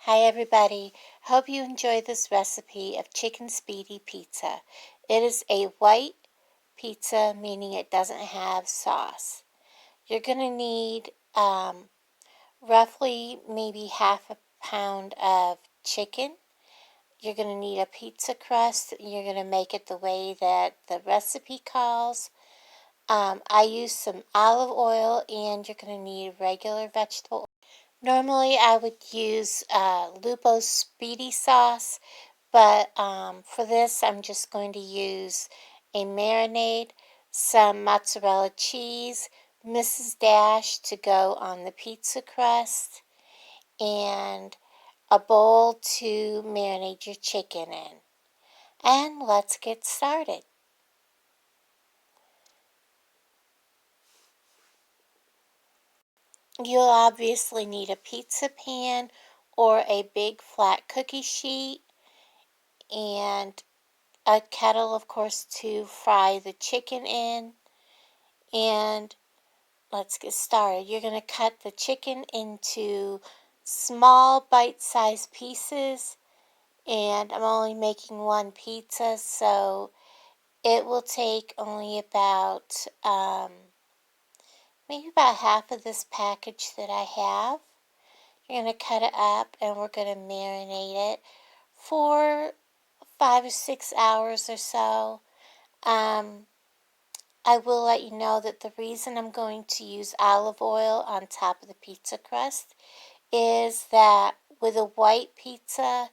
Hi everybody, hope you enjoy this recipe of chicken Speidie pizza. It is a white pizza, meaning it doesn't have sauce. You're going to need roughly maybe half a pound of chicken. You're going to need a pizza crust. You're going to make it the way that the recipe calls. I use some olive oil, and you're going to need regular vegetable oil. Normally, I would use Lupo's Speidie sauce, but for this, I'm just going to use a marinade, some mozzarella cheese, Mrs. Dash to go on the pizza crust, and a bowl to marinate your chicken in. And let's get started. You'll obviously need a pizza pan or a big flat cookie sheet and a kettle, of course, to fry the chicken in. And let's get started. You're going to cut the chicken into small bite-sized pieces, and I'm only making one pizza, so it will take only about maybe about half of this package that I have. You're going to cut it up, and we're going to marinate it for 5 or 6 hours or so. I will let you know that the reason I'm going to use olive oil on top of the pizza crust is that with a white pizza,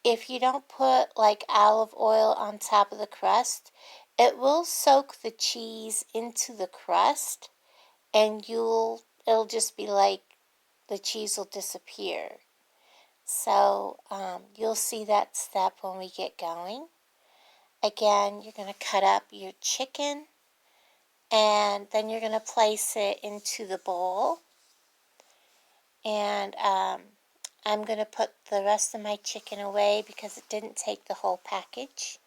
if you don't put like olive oil on top of the crust, it will soak the cheese into the crust, and it'll just be like the cheese will disappear. So you'll see that step when we get going. Again, you're going to cut up your chicken, and then you're going to place it into the bowl. And I'm going to put the rest of my chicken away because it didn't take the whole package.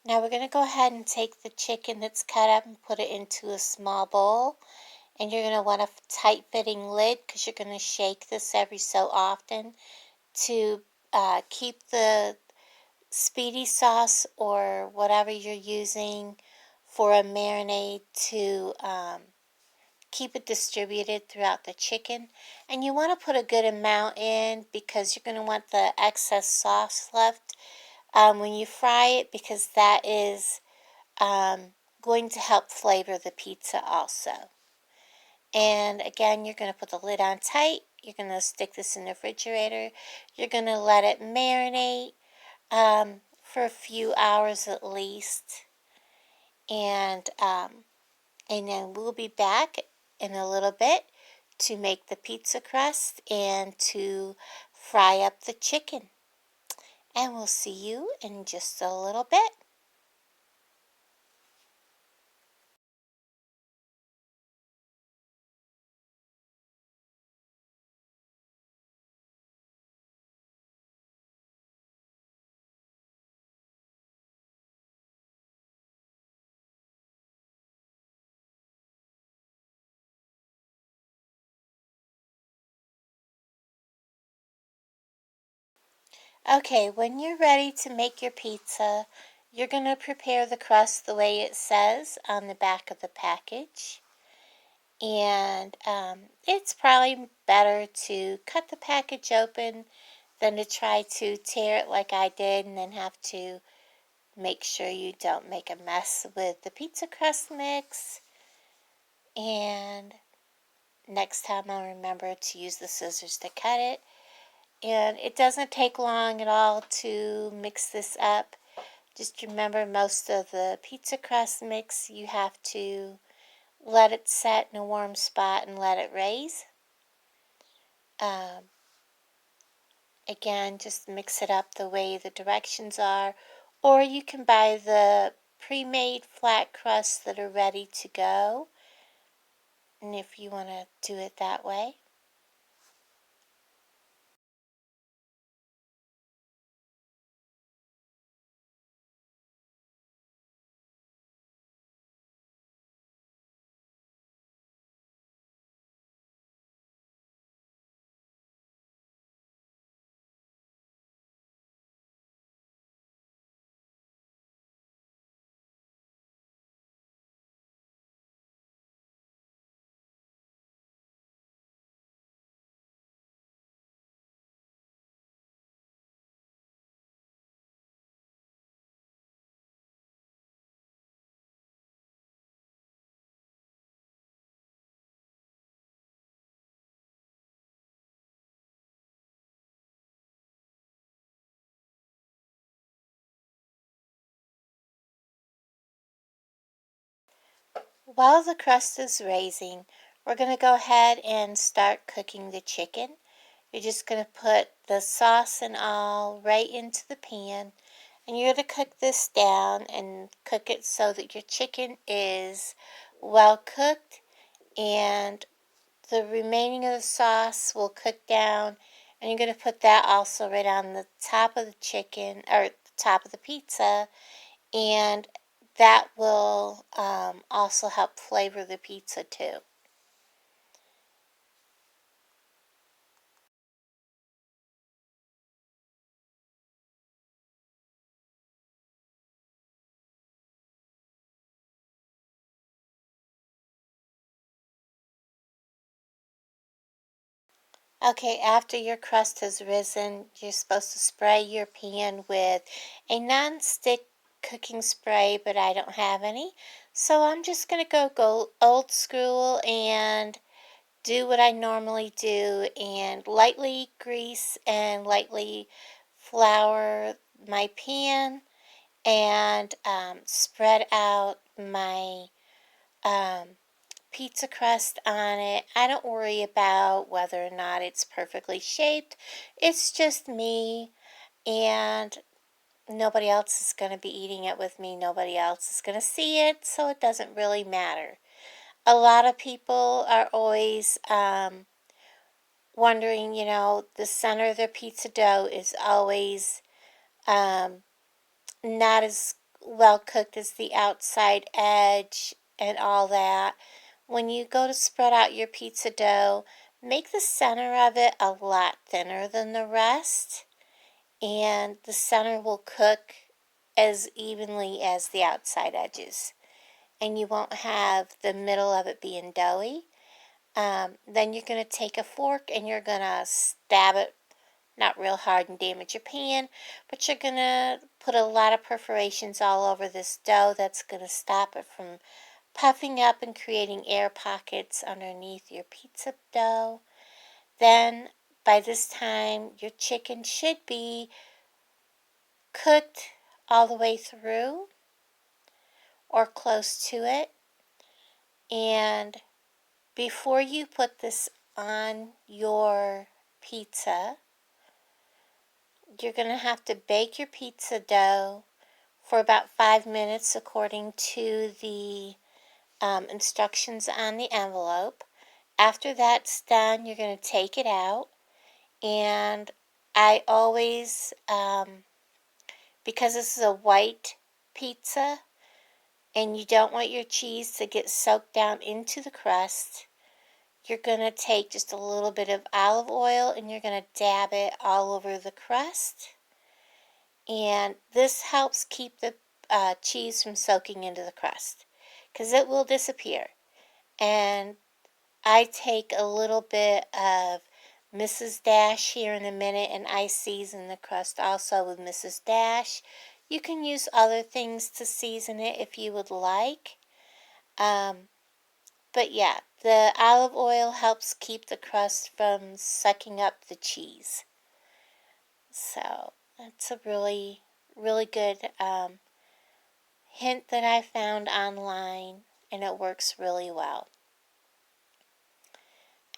Now we're going to go ahead and take the chicken that's cut up and put it into a small bowl. And you're going to want a tight-fitting lid because you're going to shake this every so often to keep the Speidie sauce or whatever you're using for a marinade to keep it distributed throughout the chicken. And you want to put a good amount in because you're going to want the excess sauce left when you fry it, because that is going to help flavor the pizza also. And again, you're going to put the lid on tight. You're going to stick this in the refrigerator. You're going to let it marinate for a few hours at least. And then we'll be back in a little bit to make the pizza crust and to fry up the chicken. And we'll see you in just a little bit. Okay, when you're ready to make your pizza, you're going to prepare the crust the way it says on the back of the package. And it's probably better to cut the package open than to try to tear it like I did and then have to make sure you don't make a mess with the pizza crust mix. And next time I'll remember to use the scissors to cut it. And it doesn't take long at all to mix this up. Just remember, most of the pizza crust mix, you have to let it set in a warm spot and let it raise. Again, just mix it up the way the directions are, Or you can buy the pre-made flat crusts that are ready to go, and if you want to do it that way. While the crust is raising, we're going to go ahead and start cooking the chicken. You're just going to put the sauce and all right into the pan, and you're going to cook this down and cook it so that your chicken is well cooked, and the remaining of the sauce will cook down, and you're going to put that also right on the top of the chicken, or the top of the pizza, and that will also help flavor the pizza too. Okay, after your crust has risen, you're supposed to spray your pan with a non-stick cooking spray, but I don't have any. So I'm just going to go old school and do what I normally do and lightly grease and lightly flour my pan and spread out my um, pizza crust on it. I don't worry about whether or not it's perfectly shaped. It's just me, and nobody else is going to be eating it with me. Nobody else is going to see it, so it doesn't really matter. A lot of people are always wondering, the center of their pizza dough is always um, not as well cooked as the outside edge and all that. When you go to spread out your pizza dough, make the center of it a lot thinner than the rest, and the center will cook as evenly as the outside edges, and you won't have the middle of it being doughy. Then you're going to take a fork and you're going to stab it, not real hard and damage your pan, but you're going to put a lot of perforations all over this dough that's going to stop it from puffing up and creating air pockets underneath your pizza dough. Then by this time your chicken should be cooked all the way through or close to it. And before you put this on your pizza, you're going to have to bake your pizza dough for about 5 minutes according to the instructions on the envelope. After that's done, you're going to take it out, and I always, because this is a white pizza and you don't want your cheese to get soaked down into the crust, you're going to take just a little bit of olive oil and you're going to dab it all over the crust. And this helps keep the cheese from soaking into the crust, because it will disappear. And I take a little bit of Mrs. Dash here in a minute, and I season the crust also with Mrs. Dash. You can use other things to season it if you would like. But yeah, the olive oil helps keep the crust from sucking up the cheese. So that's a really, really good hint that I found online, and it works really well.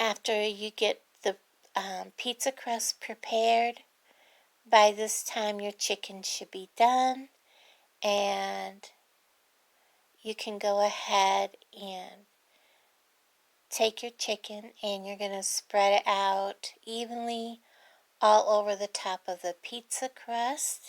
After you get the pizza crust prepared, by this time your chicken should be done. And you can go ahead and take your chicken and you're going to spread it out evenly all over the top of the pizza crust.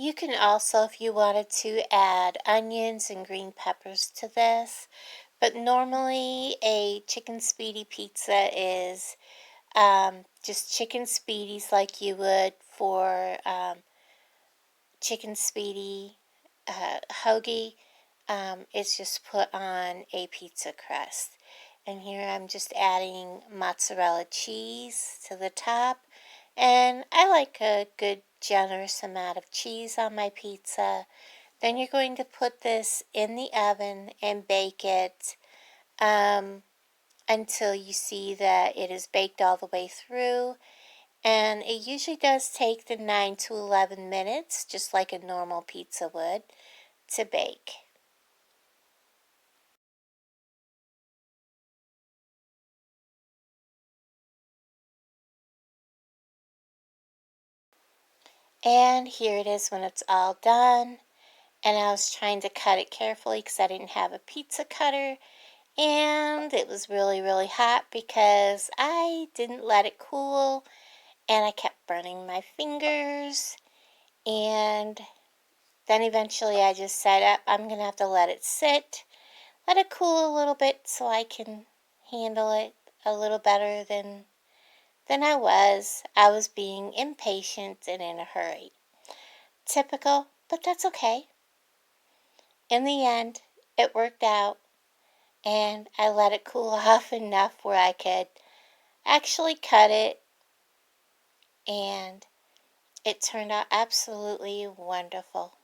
You can also, if you wanted to, add onions and green peppers to this. But normally a chicken Speidie pizza is just chicken Speidies like you would for chicken Speidie hoagie. It's just put on a pizza crust. And here I'm just adding mozzarella cheese to the top. And I like a good generous amount of cheese on my pizza. Then you're going to put this in the oven and bake it until you see that it is baked all the way through. And it usually does take the 9 to 11 minutes, just like a normal pizza would, to bake. And here it is when it's all done. And I was trying to cut it carefully because I didn't have a pizza cutter. And it was really, really hot because I didn't let it cool. And I kept burning my fingers. And then eventually I just said, I'm going to have to let it sit. Let it cool a little bit so I can handle it a little better than I was. I was being impatient and in a hurry. Typical, but that's okay. In the end, it worked out, and I let it cool off enough where I could actually cut it, and it turned out absolutely wonderful.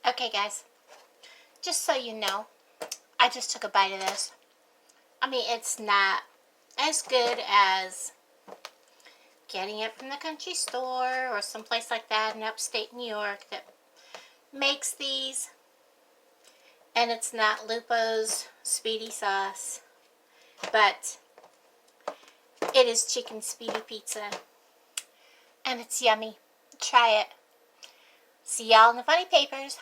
Okay, guys, just so you know, I just took a bite of this. I mean, it's not as good as getting it from the country store or someplace like that in upstate New York that makes these. And it's not Lupo's Speidie sauce, but it is chicken Speidie pizza. And it's yummy. Try it. See y'all in the funny papers.